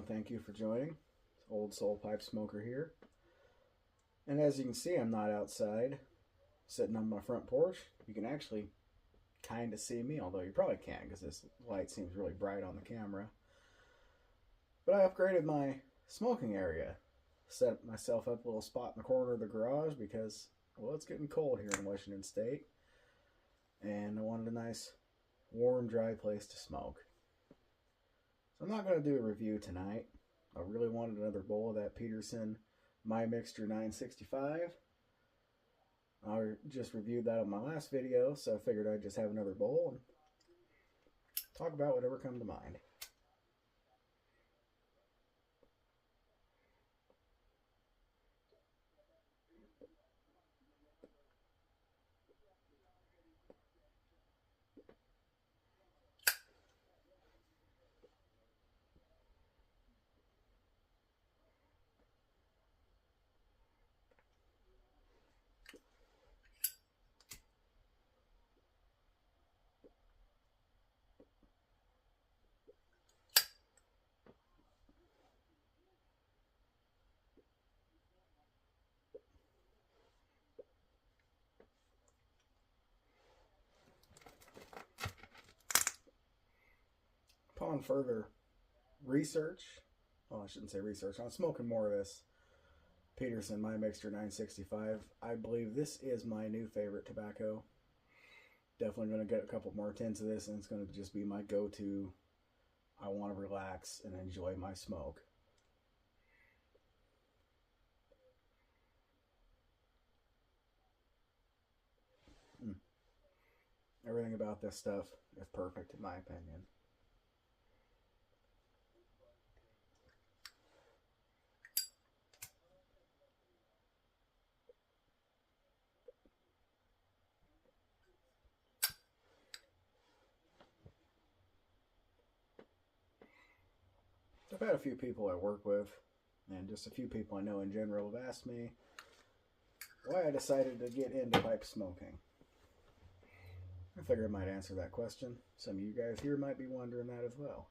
Thank you for joining. Old Soul Pipe Smoker here. And as you can see, I'm not outside sitting on my front porch. You can actually kind of see me, although you probably can't because this light seems really bright on the camera. But I upgraded my smoking area. Set myself up a little spot in the corner of the garage because, well, it's getting cold here in Washington State. And I wanted a nice, warm, dry place to smoke. So I'm not going to do a review tonight. I really wanted another bowl of that Peterson My Mixture 965. I just reviewed that on my last video, so I figured I'd just have another bowl and talk about whatever comes to mind. Upon further research, well, I shouldn't say research, I'm smoking more of this Peterson My Mixture 965. I believe this is my new favorite tobacco. Definitely going to get a couple more tins of this, and it's going to just be my go-to. I want to relax and enjoy my smoke. Everything about this stuff is perfect in my opinion. I've had a few people I work with, and just a few people I know in general, have asked me why I decided to get into pipe smoking. I figured I might answer that question. Some of you guys here might be wondering that as well.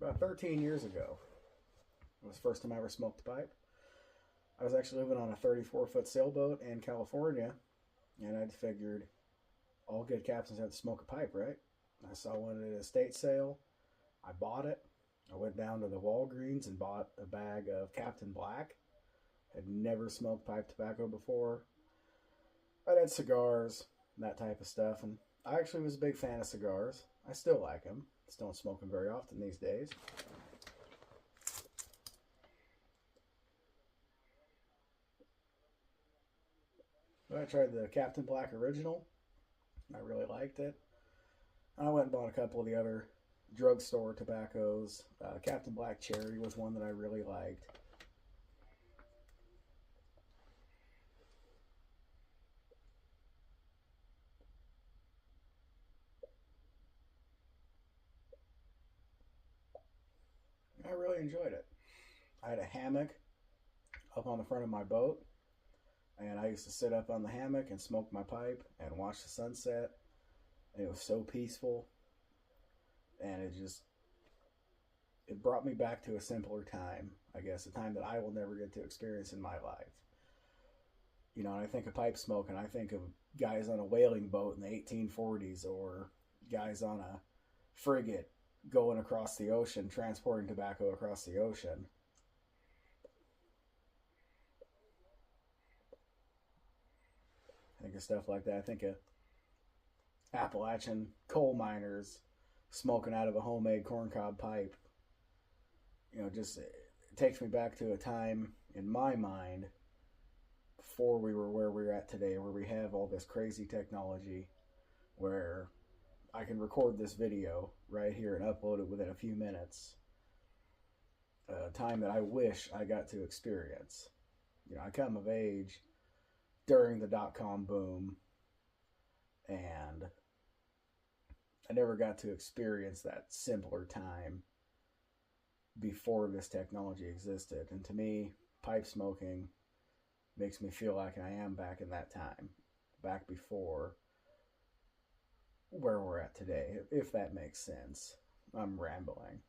About 13 years ago, it was the first time I ever smoked a pipe. I was actually living on a 34-foot sailboat in California, and I'd figured all good captains have to smoke a pipe, right? I saw one at an estate sale. I bought it. I went down to the Walgreens and bought a bag of Captain Black. Had never smoked pipe tobacco before. I'd had cigars, that type of stuff, and I actually was a big fan of cigars. I still like them. Just don't smoke them very often these days. But I tried the Captain Black Original. I really liked it. I went and bought a couple of the other drugstore tobaccos. Captain Black Cherry was one that I really liked. I really enjoyed it. I had a hammock up on the front of my boat, and I used to sit up on the hammock and smoke my pipe and watch the sunset. And it was so peaceful, and it brought me back to a simpler time, I guess, a time that I will never get to experience in my life. You know, and I think of pipe smoke, and I think of guys on a whaling boat in the 1840s, or guys on a frigate going across the ocean, transporting tobacco across the ocean. I think of stuff like that. I think of Appalachian coal miners smoking out of a homemade corncob pipe. You know, just it takes me back to a time in my mind before we were where we're at today, where we have all this crazy technology, where I can record this video right here and upload it within a few minutes. A time that I wish I got to experience. You know, I come of age during the dot-com boom, and I never got to experience that simpler time before this technology existed. And to me, pipe smoking makes me feel like I am back in that time, back before where we're at today, if that makes sense. I'm rambling.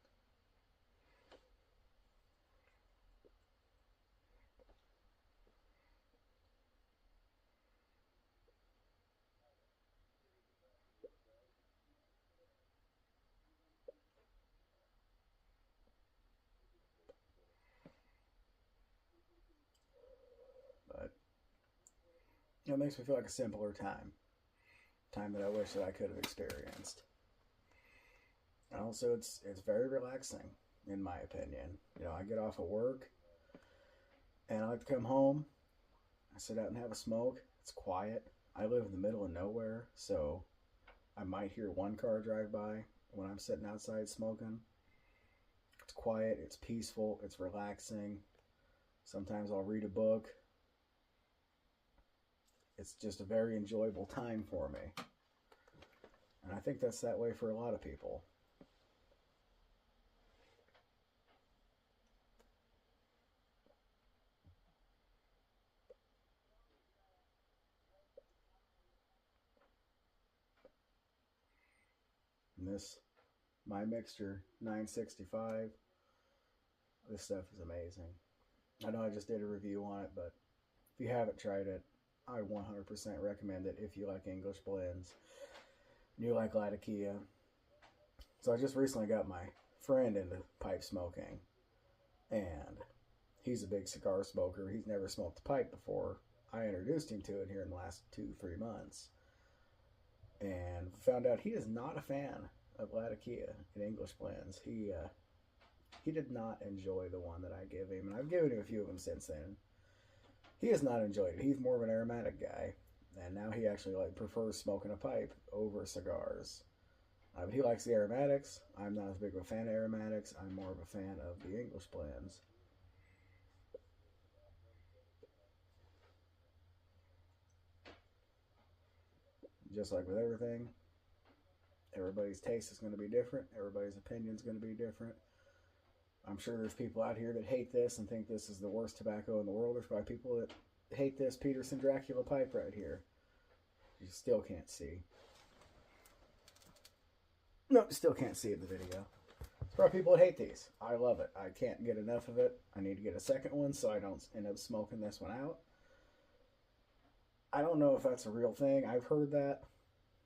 But it makes me feel like a simpler time that I wish that I could have experienced. And also, it's very relaxing, in my opinion. You know, I get off of work and I like to come home. I sit out and have a smoke. It's quiet. I live in the middle of nowhere, so I might hear one car drive by when I'm sitting outside smoking. It's quiet. It's peaceful. It's relaxing. Sometimes I'll read a book. It's just a very enjoyable time for me. And I think that's that way for a lot of people. And this, my mixture 965, this stuff is amazing. I know I just did a review on it, but if you haven't tried it, I 100% recommend it if you like English blends and you like Latakia. So I just recently got my friend into pipe smoking, and he's a big cigar smoker. He's never smoked a pipe before. I introduced him to it here in the last 2-3 months, and found out he is not a fan of Latakia in English blends. He did not enjoy the one that I give him, and I've given him a few of them since then. He has not enjoyed it. He's more of an aromatic guy, and now he actually prefers smoking a pipe over cigars. But he likes the aromatics. I'm not as big of a fan of aromatics. I'm more of a fan of the English blends. Just like with everything, everybody's taste is going to be different. Everybody's opinion is going to be different. I'm sure there's people out here that hate this and think this is the worst tobacco in the world. There's probably people that hate this Peterson Dracula pipe right here. You still can't see. No, still can't see in the video. There's probably people that hate these. I love it. I can't get enough of it. I need to get a second one so I don't end up smoking this one out. I don't know if that's a real thing. I've heard that.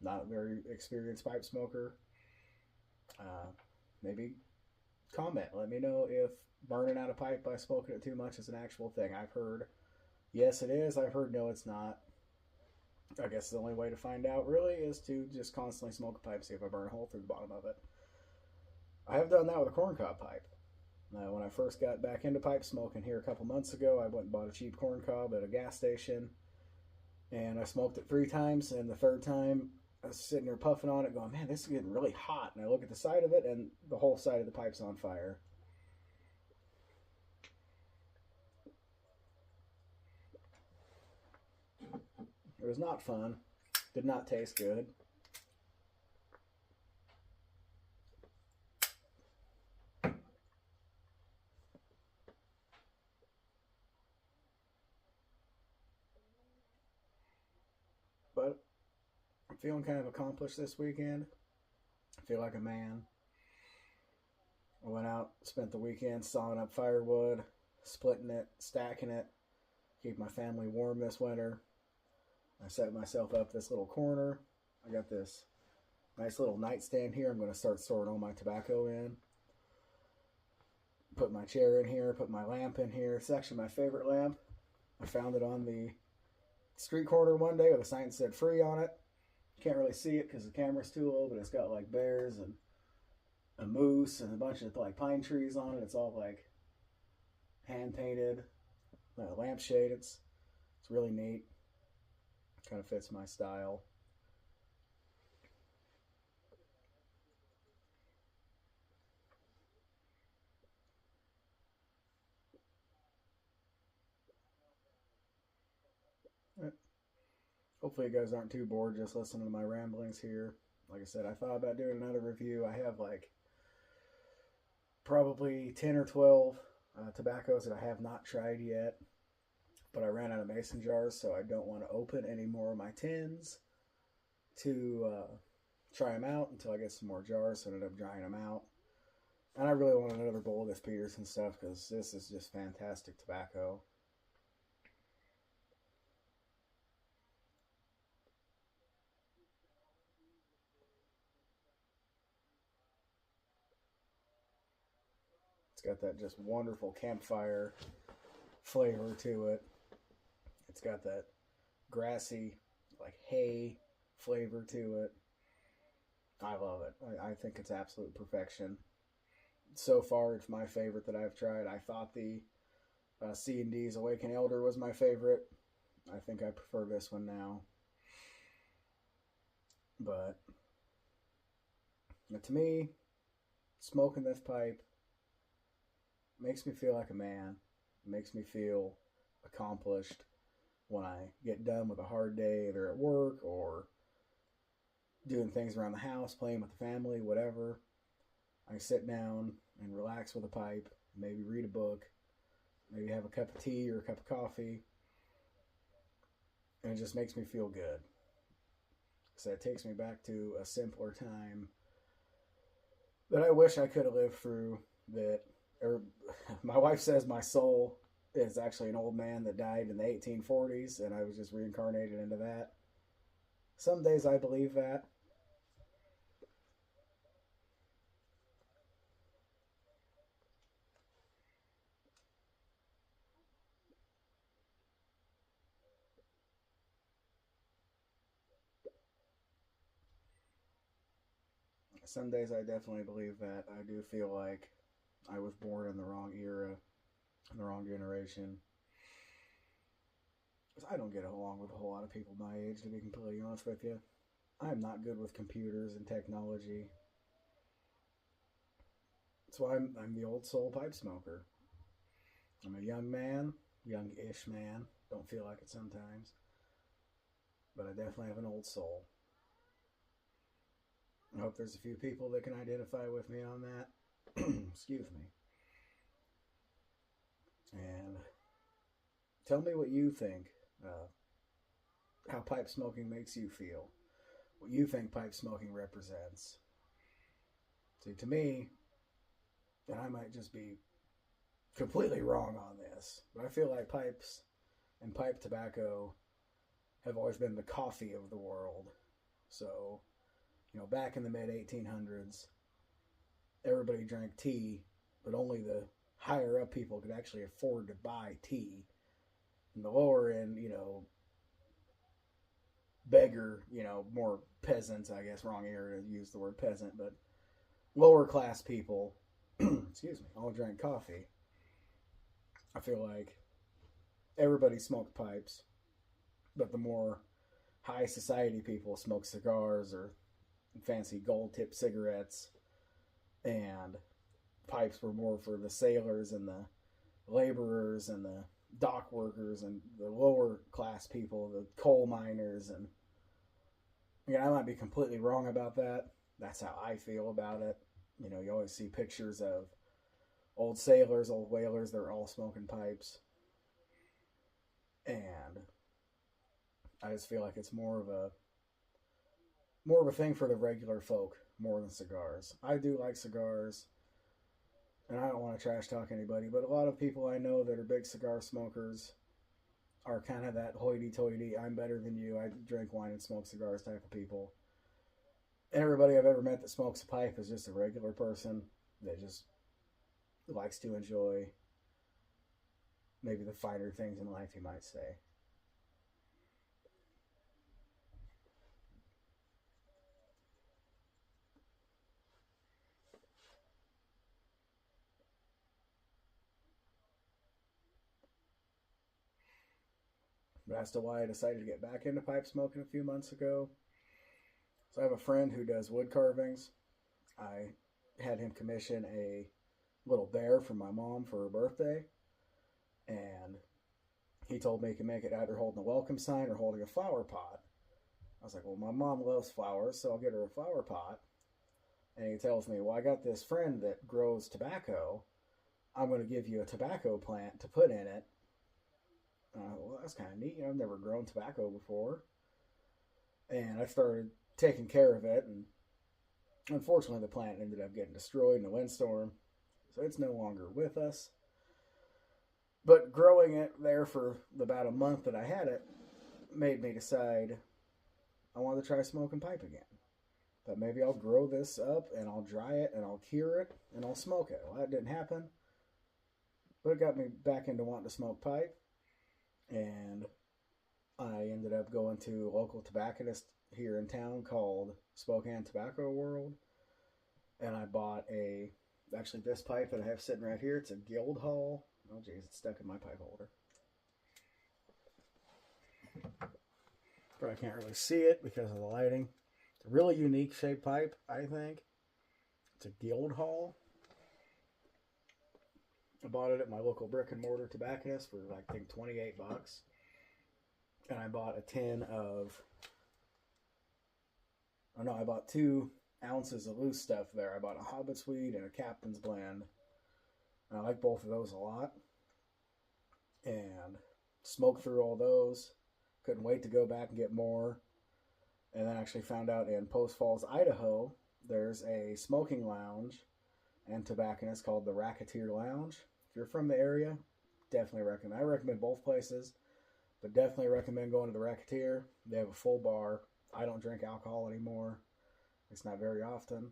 Not a very experienced pipe smoker. Maybe comment. Let me know if burning out a pipe by smoking it too much is an actual thing. I've heard yes it is. I've heard no it's not. I guess the only way to find out really is to just constantly smoke a pipe, see if I burn a hole through the bottom of it. I have done that with a corncob pipe. When I first got back into pipe smoking here a couple months ago, I went and bought a cheap corncob at a gas station, and I smoked it 3 times, and the third time I was sitting there puffing on it going, man, this is getting really hot. And I look at the side of it, and the whole side of the pipe's on fire. It was not fun. Did not taste good. But I'm feeling kind of accomplished this weekend. I feel like a man. I went out, spent the weekend sawing up firewood, splitting it, stacking it, keep my family warm this winter. I set myself up this little corner. I got this nice little nightstand here. I'm going to start storing all my tobacco in. Put my chair in here, put my lamp in here. It's actually my favorite lamp. I found it on the street corner one day with a sign that said free on it. Can't really see it because the camera's too low, but it's got like bears and a moose and a bunch of like pine trees on it. It's all like hand painted lampshade. It's really neat. Kind of fits my style. Hopefully you guys aren't too bored just listening to my ramblings here. Like I said, I thought about doing another review. I have like probably 10 or 12 tobaccos that I have not tried yet. But I ran out of mason jars, so I don't want to open any more of my tins to try them out until I get some more jars. So I ended up drying them out. And I really wanted another bowl of this Peterson stuff because this is just fantastic tobacco. It's got that just wonderful campfire flavor to it. It's got that grassy, like hay flavor to it. I love it. I think it's absolute perfection. So far, it's my favorite that I've tried. I thought the C&D's Awaken Elder was my favorite. I think I prefer this one now. But to me, smoking this pipe makes me feel like a man. It makes me feel accomplished when I get done with a hard day, either at work or doing things around the house, playing with the family, whatever. I sit down and relax with a pipe, maybe read a book, maybe have a cup of tea or a cup of coffee, and it just makes me feel good. So it takes me back to a simpler time that I wish I could have lived through. My wife says my soul is actually an old man that died in the 1840s, and I was just reincarnated into that. Some days I believe that. Some days I definitely believe that. I do feel like I was born in the wrong era, in the wrong generation. Because I don't get along with a whole lot of people my age, to be completely honest with you. I'm not good with computers and technology. That's why I'm the old soul pipe smoker. I'm a young man, young-ish man. Don't feel like it sometimes. But I definitely have an old soul. I hope there's a few people that can identify with me on that. Excuse me. And tell me what you think. How pipe smoking makes you feel. What you think pipe smoking represents. See, to me, and I might just be completely wrong on this, but I feel like pipes and pipe tobacco have always been the coffee of the world. So, back in the mid 1800s, everybody drank tea, but only the higher up people could actually afford to buy tea. And the lower end, beggar, more peasants, I guess, wrong era to use the word peasant, but lower class people, excuse me, all drank coffee. I feel like everybody smoked pipes, but the more high society people smoked cigars or fancy gold tip cigarettes, and pipes were more for the sailors and the laborers and the dock workers and the lower class people, the coal miners. And again, I might be completely wrong about that. That's how I feel about it. You always see pictures of old sailors, old whalers, they're all smoking pipes. And I just feel like it's more of a thing for the regular folk more than cigars. I do like cigars, and I don't want to trash talk anybody, but a lot of people I know that are big cigar smokers are kind of that hoity-toity, I'm better than you, I drink wine and smoke cigars type of people. And everybody I've ever met that smokes a pipe is just a regular person that just likes to enjoy maybe the finer things in life, you might say. But as to why I decided to get back into pipe smoking a few months ago, so I have a friend who does wood carvings. I had him commission a little bear for my mom for her birthday, and he told me he could make it either holding a welcome sign or holding a flower pot. I was like, well, my mom loves flowers, so I'll get her a flower pot. And he tells me, well, I got this friend that grows tobacco. I'm going to give you a tobacco plant to put in it. Well, that's kind of neat. I've never grown tobacco before. And I started taking care of it and Unfortunately, the plant ended up getting destroyed in a windstorm, so it's no longer with us. But growing it there for about a month that I had it made me decide I wanted to try smoking pipe again. That maybe I'll grow this up and I'll dry it and I'll cure it and I'll smoke it. Well, that didn't happen, but it got me back into wanting to smoke pipe. And I ended up going to a local tobacconist here in town called Spokane Tobacco World. And I bought actually this pipe that I have sitting right here. It's a Guildhall. Oh geez, it's stuck in my pipe holder. But I can't really see it because of the lighting. It's a really unique shaped pipe, I think. It's a Guildhall. I bought it at my local brick and mortar tobacconist for I think $28. And I bought a tin of, oh no, I bought 2 ounces of loose stuff there. I bought a Hobbit's Weed and a Captain's Blend. And I like both of those a lot. And smoked through all those. Couldn't wait to go back and get more. And then actually found out in Post Falls, Idaho, there's a smoking lounge and tobacconist called the Racketeer Lounge. If you're from the area, definitely recommend. I recommend both places, but definitely recommend going to the Racketeer. They have a full bar. I don't drink alcohol anymore. It's not very often.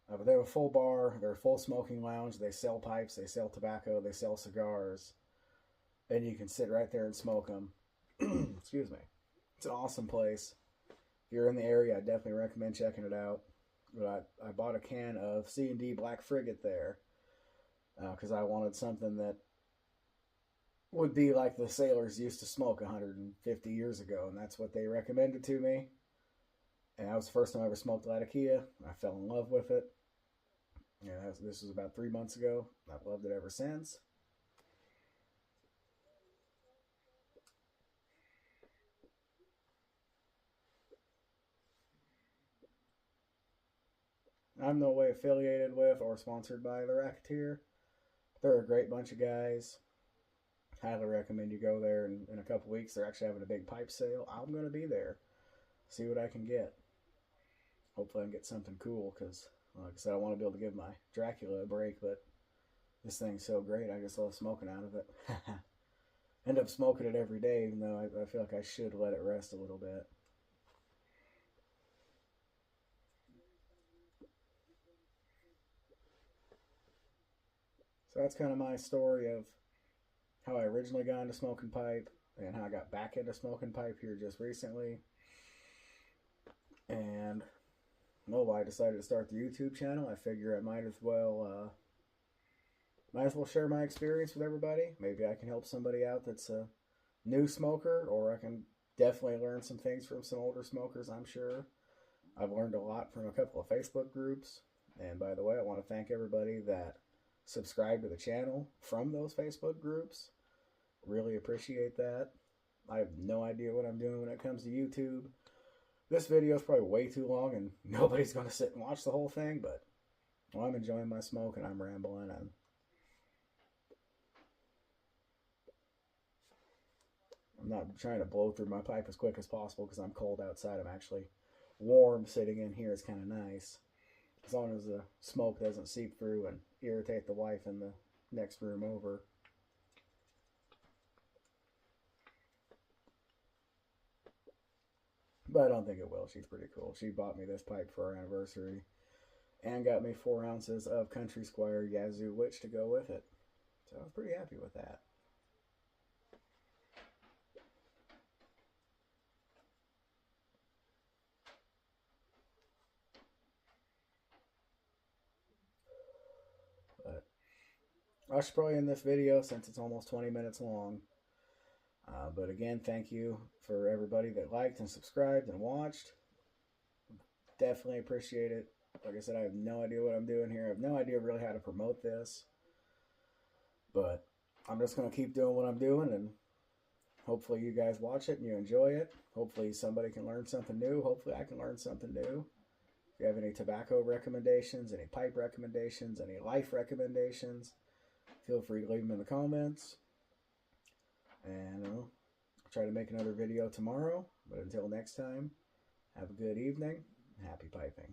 But they have a full bar. They're a full smoking lounge. They sell pipes. They sell tobacco. They sell cigars. And you can sit right there and smoke them. Excuse me. It's an awesome place. If you're in the area, I definitely recommend checking it out. But I bought a can of C&D Black Frigate there because I wanted something that would be like the sailors used to smoke 150 years ago, and that's what they recommended to me. And that was the first time I ever smoked Latakia. I fell in love with it. Yeah, this was about 3 months ago. I've loved it ever since. I'm no way affiliated with or sponsored by the Racketeer. They're a great bunch of guys. Highly recommend you go there. In a couple weeks, they're actually having a big pipe sale. I'm going to be there. See what I can get. Hopefully I can get something cool because, like I said, I want to be able to give my Dracula a break, but this thing's so great, I just love smoking out of it. End up smoking it every day, even though I feel like I should let it rest a little bit. So that's kind of my story of how I originally got into smoking pipe and how I got back into smoking pipe here just recently. And I decided to start the YouTube channel. I figure I might as well share my experience with everybody. Maybe I can help somebody out that's a new smoker, or I can definitely learn some things from some older smokers, I'm sure. I've learned a lot from a couple of Facebook groups. And by the way, I want to thank everybody that subscribed to the channel from those Facebook groups. Really appreciate that. I have no idea what I'm doing when it comes to YouTube. This video is probably way too long and nobody's going to sit and watch the whole thing, but I'm enjoying my smoke and I'm rambling, and I'm not trying to blow through my pipe as quick as possible because I'm cold outside. I'm actually warm sitting in here. It's kind of nice. As long as the smoke doesn't seep through and irritate the wife in the next room over. But I don't think it will. She's pretty cool. She bought me this pipe for our anniversary and got me 4 ounces of Country Squire Yazoo Witch to go with it. So I was pretty happy with that. But I should probably end this video since it's almost 20 minutes long. But again, thank you for everybody that liked and subscribed and watched. Definitely appreciate it. Like I said, I have no idea what I'm doing here. I have no idea really how to promote this. But I'm just going to keep doing what I'm doing, and hopefully you guys watch it and you enjoy it. Hopefully somebody can learn something new. Hopefully I can learn something new. If you have any tobacco recommendations, any pipe recommendations, any life recommendations, feel free to leave them in the comments. And I'll try to make another video tomorrow. But until next time, have a good evening. Happy piping.